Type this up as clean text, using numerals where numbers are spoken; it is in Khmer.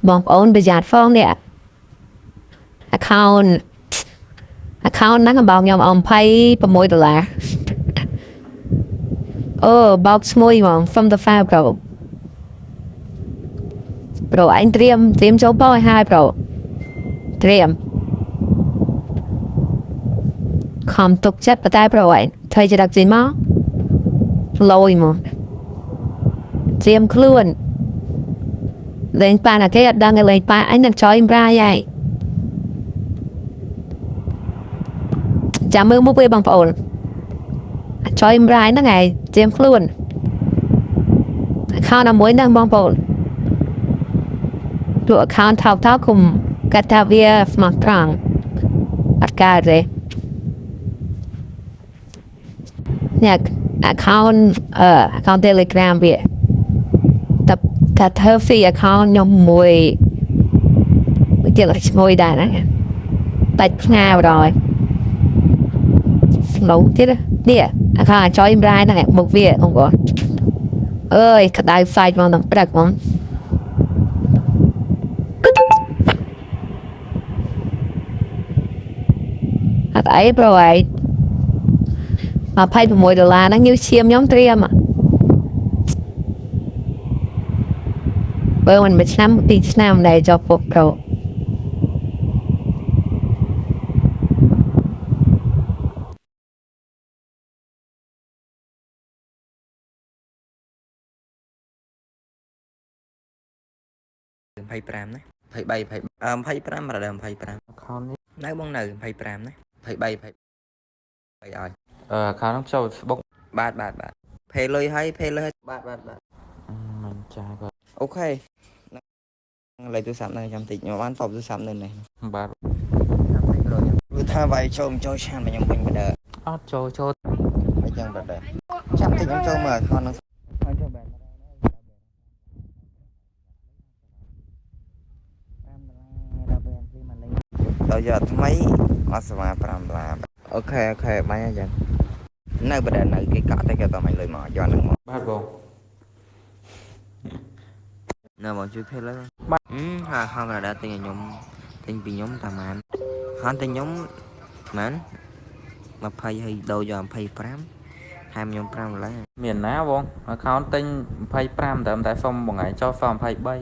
បងប្អូនប្រយ័ត្នផងនេះ account ហ្នឹងបងខ្ញុំ$26អូបោកឈ្មោះហ្មង from the file bro ឯងត្រៀមចូលបោឲ្យហើយ bro ត្រៀមខំទុកចិត្តបតែ bro ឯងធ្វើចរិតចេញមកលយមកត្រៀមខ្លួនលេងប៉ាណាគេអត់ដឹងលេងប៉ាអញនឹងចอยម្រាយឯងចាំមើលមកពេលបងប្អូនចอยម្រាយហ្នឹងឯងត្រៀមខ្លួនaccount ណាមួយហ្នឹងបងប្អូនទូ account ថោកគុំកាត់ថាវាស្មោះត្រង់អត់កើតទេនេះ account Telegram វាតែកាត់ធ្វើ free account ខ្ញុំមួយទៀតឈ្មោះដែរណាបាច់ផ្ងាបដល់ស្នូទៀតនេះ account ចอยម្រាយហ្នឹងមុខវាបងប្អូនអើយក្តៅផ្សាយមកដល់ព្រឹកហ្មងអត់អីប្រូឯង$26ហ្នឹងញើសឈាមខ្ញុំត្រៀមបើមិនមួយឆ្នាំពីរឆ្នាំដែរចុះពុកប្រូ25ណា23 25រដូវ25 account នេះនៅបងនៅ25ណា23ឲ្យaccount ហ្នឹងចូល Facebook បាទផេលុយហើយបាទមិនចាគាត់អូខេលេខទូរស័ព្ទនៅចាំតិចខ្ញុំបានតបទូរស័ព្ទនៅនេះបាទចាំតិចរយគឺថាវាយចូលឆានខ្ញុំវិញបើអត់ចូលអញ្ចឹងបាទចាំតិចខ្ញុំចូលមើល account ហ្នឹងហើយចូលបែរដល់យកថ្មីអត់ស្វា$5អូខេបាញ់អញ្ចឹងនៅបដិនៅគេកក់តែគេតមាញ់លុយមកយកហ្នឹងមកបាទបងនៅមកជួយភេទលើបាទហាខំរ៉ាទិញឲ្យខ្ញុំទិញពីខ្ញុំតាម៉ានខានទិញខ្ញុំម៉ាន20ហើយដូរយក25ហាមខ្ញុំ$5មានណាបង account ទិញ25តែសុំបងឯងចុះសុំ23ឲ្យ